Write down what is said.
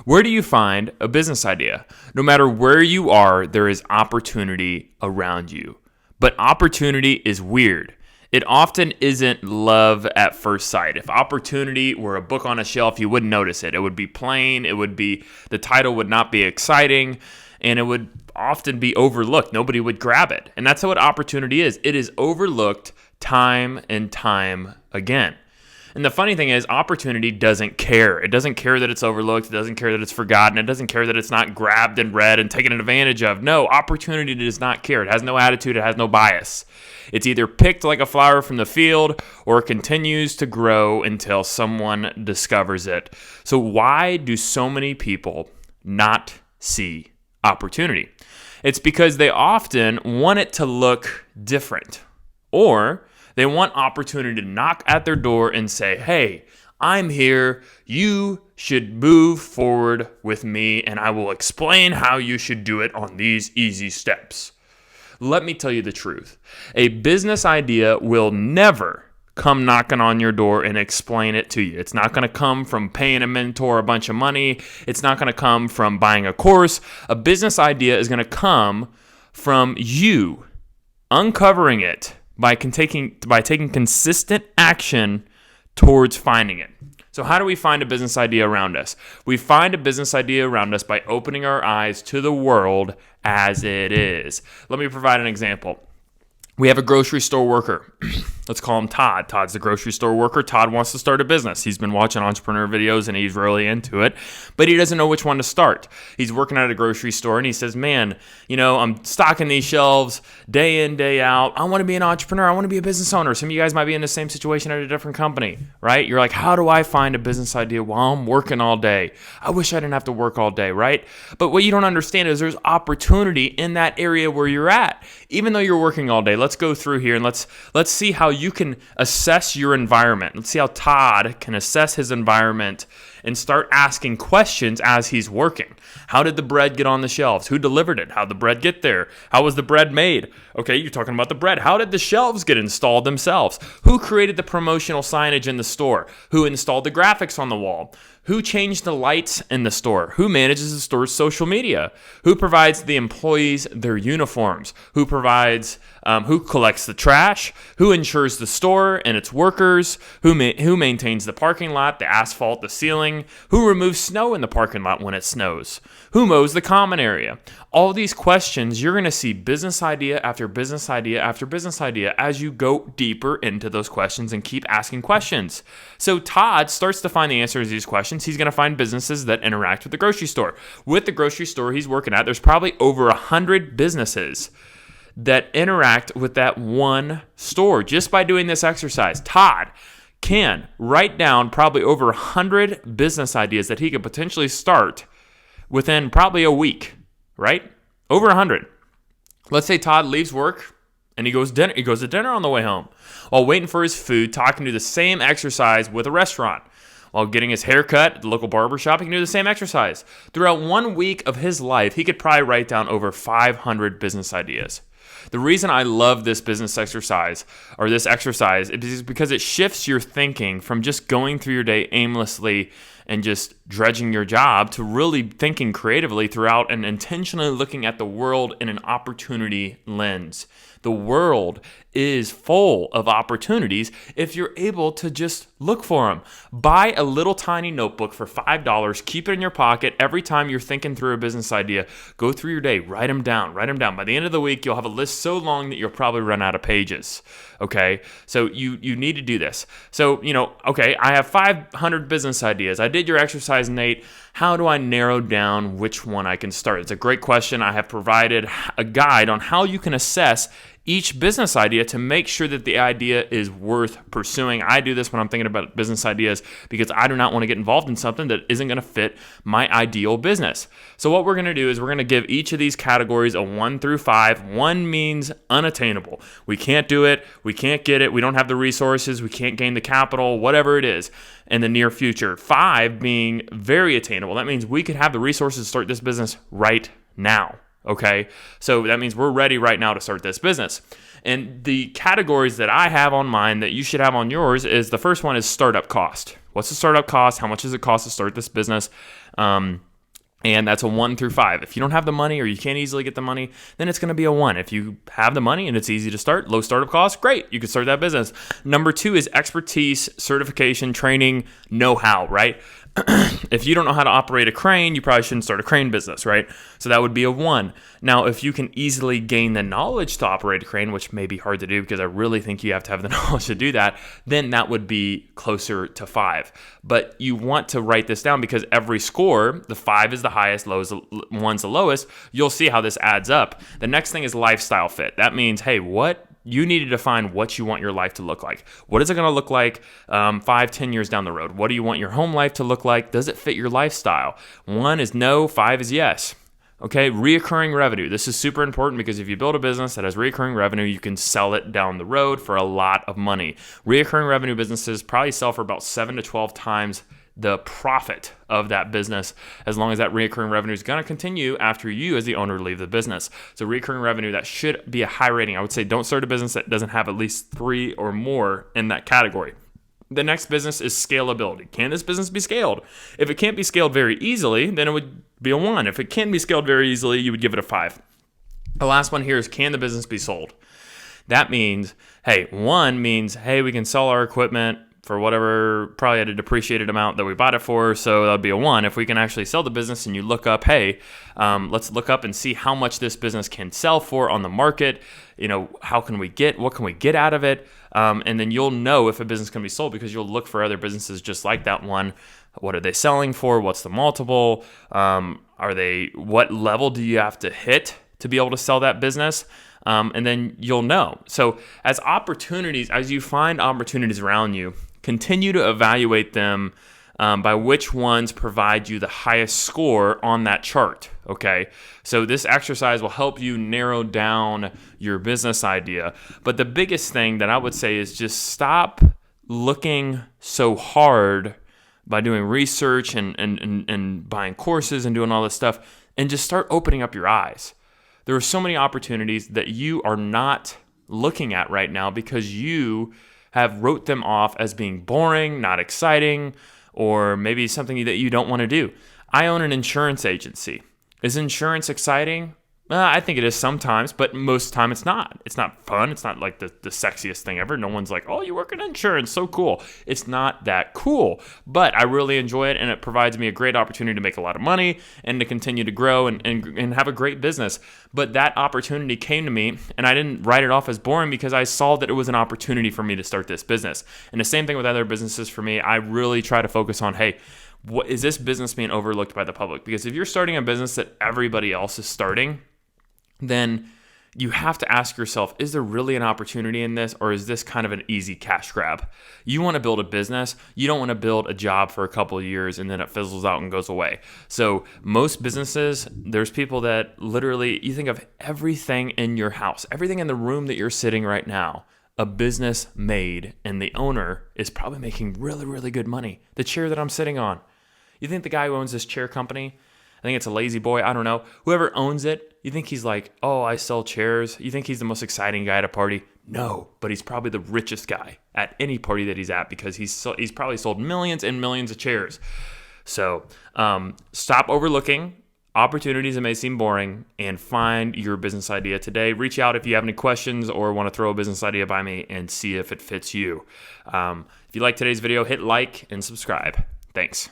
Where do you find a business idea? No matter where you are, there is opportunity around you. But opportunity is weird. It often isn't love at first sight. If opportunity were a book on a shelf, you wouldn't notice it. It would be plain, the title would not be exciting, and it would often be overlooked. Nobody would grab it. And that's what opportunity is. It is overlooked time and time again. And the funny thing is, opportunity doesn't care. It doesn't care that it's overlooked. It doesn't care that it's forgotten. It doesn't care that it's not grabbed and read and taken advantage of. No, opportunity does not care. It has no attitude. It has no bias. It's either picked like a flower from the field or it continues to grow until someone discovers it. So why do so many people not see opportunity? It's because they often want it to look different, or they want opportunity to knock at their door and say, hey, I'm here. You should move forward with me, and I will explain how you should do it on these easy steps. Let me tell you the truth. A business idea will never come knocking on your door and explain it to you. It's not going to come from paying a mentor a bunch of money. It's not going to come from buying a course. A business idea is going to come from you uncovering it by taking consistent action towards finding it. So how do we find a business idea around us? We find a business idea around us by opening our eyes to the world as it is. Let me provide an example. We have a grocery store worker. Let's call him Todd. Todd's the grocery store worker. Todd wants to start a business. He's been watching entrepreneur videos and he's really into it, but he doesn't know which one to start. He's working at a grocery store and he says, man, I'm stocking these shelves day in, day out. I want to be an entrepreneur. I want to be a business owner. Some of you guys might be in the same situation at a different company, right? You're like, how do I find a business idea while I'm working all day? I wish I didn't have to work all day, right? But what you don't understand is there's opportunity in that area where you're at. Even though you're working all day, let's go through here and let's see how you can assess your environment. Let's see how Todd can assess his environment and start asking questions as he's working. How did the bread get on the shelves? Who delivered it? How did the bread get there? How was the bread made? Okay, you're talking about the bread. How did the shelves get installed themselves? Who created the promotional signage in the store? Who installed the graphics on the wall? Who changed the lights in the store? Who manages the store's social media? Who provides the employees their uniforms? Who collects the trash? Who insures the store and its workers? Who maintains the parking lot, the asphalt, the ceiling? Who removes snow in the parking lot when it snows? Who mows the common area? All these questions, you're going to see business idea after business idea after business idea as you go deeper into those questions and keep asking questions. So Todd starts to find the answers to these questions. He's going to find businesses that interact with the grocery store. With the grocery store he's working at, there's probably over 100 businesses that interact with that one store. Just by doing this exercise, Todd can write down probably over 100 business ideas that he could potentially start within probably a week, right? Over 100. Let's say Todd leaves work and he goes to dinner on the way home. While waiting for his food, Todd can do the same exercise with a restaurant. While getting his hair cut at the local barber shop, he can do the same exercise. Throughout 1 week of his life, he could probably write down over 500 business ideas. The reason I love this business exercise or this exercise is because it shifts your thinking from just going through your day aimlessly and just dredging your job to really thinking creatively throughout and intentionally looking at the world in an opportunity lens. The world is full of opportunities if you're able to just look for them. Buy a little tiny notebook for $5. Keep it in your pocket. Every time you're thinking through a business idea, go through your day, write them down. By the end of the week, you'll have a list so long that you'll probably run out of pages. Okay, so you need to do this. So, okay, I have 500 business ideas. I did your exercise, Nate. How do I narrow down which one I can start? It's a great question. I have provided a guide on how you can assess each business idea to make sure that the idea is worth pursuing. I do this when I'm thinking about business ideas because I do not want to get involved in something that isn't going to fit my ideal business. So what we're going to do is we're going to give each of these categories a 1 through 5. 1 means unattainable. We can't do it. We can't get it. We don't have the resources. We can't gain the capital, whatever it is in the near future. 5 being very attainable. That means we could have the resources to start this business right now. Okay, so that means we're ready right now to start this business. And the categories that I have on mine that you should have on yours is the first one is startup cost. What's the startup cost? How much does it cost to start this business? And that's a 1 through 5. If you don't have the money or you can't easily get the money, then it's going to be a 1. If you have the money and it's easy to start, low startup costs, great, you can start that business. Number 2 is expertise, certification, training, know-how, right? If you don't know how to operate a crane, you probably shouldn't start a crane business, right? So that would be a 1. Now, if you can easily gain the knowledge to operate a crane, which may be hard to do because I really think you have to have the knowledge to do that, then that would be closer to 5. But you want to write this down because every score, the 5 is the highest, 1's the lowest. You'll see how this adds up. The next thing is lifestyle fit. That means, hey, what? You need to define what you want your life to look like. What is it going to look like 5-10 years down the road? What do you want your home life to look like? Does it fit your lifestyle? 1 is no, 5 is yes. Okay, reoccurring revenue. This is super important because if you build a business that has reoccurring revenue, you can sell it down the road for a lot of money. Reoccurring revenue businesses probably sell for about 7 to 12 times the profit of that business, as long as that recurring revenue is going to continue after you as the owner leave the business. So recurring revenue, that should be a high rating. I would say don't start a business that doesn't have at least 3 or more in that category. The next business is scalability. Can this business be scaled? If it can't be scaled very easily, then it would be a 1. If it can be scaled very easily, you would give it a 5. The last one here is, can the business be sold? That means, hey, 1 means, hey, we can sell our equipment for whatever, probably at a depreciated amount that we bought it for, so that'll be a 1. If we can actually sell the business and you look up, hey, let's look up and see how much this business can sell for on the market, what can we get out of it? And then you'll know if a business can be sold because you'll look for other businesses just like that one. What are they selling for? What's the multiple? What level do you have to hit to be able to sell that business? And then you'll know. So as you find opportunities around you, continue to evaluate them by which ones provide you the highest score on that chart, okay? So this exercise will help you narrow down your business idea. But the biggest thing that I would say is just stop looking so hard by doing research and buying courses and doing all this stuff, and just start opening up your eyes. There are so many opportunities that you are not looking at right now because you have wrote them off as being boring, not exciting, or maybe something that you don't want to do. I own an insurance agency. Is insurance exciting? I think it is sometimes, but most of the time it's not. It's not fun. It's not like the sexiest thing ever. No one's like, oh, you work in insurance, so cool. It's not that cool, but I really enjoy it, and it provides me a great opportunity to make a lot of money and to continue to grow and have a great business. But that opportunity came to me, and I didn't write it off as boring because I saw that it was an opportunity for me to start this business. And the same thing with other businesses for me. I really try to focus on, hey, what is this business being overlooked by the public? Because if you're starting a business that everybody else is starting, then you have to ask yourself, is there really an opportunity in this, or is this kind of an easy cash grab? You want to build a business. You don't want to build a job for a couple of years and then it fizzles out and goes away. So most businesses, there's people that literally, you think of everything in your house, everything in the room that you're sitting right now, a business made, and the owner is probably making really, really good money. The chair that I'm sitting on, you think the guy who owns this chair company, I think it's a lazy boy, I don't know, whoever owns it, you think he's like, oh, I sell chairs? You think he's the most exciting guy at a party? No, but he's probably the richest guy at any party that he's at because he's probably sold millions and millions of chairs. So stop overlooking opportunities that may seem boring and find your business idea today. Reach out if you have any questions or want to throw a business idea by me and see if it fits you. If you like today's video, hit like and subscribe. Thanks.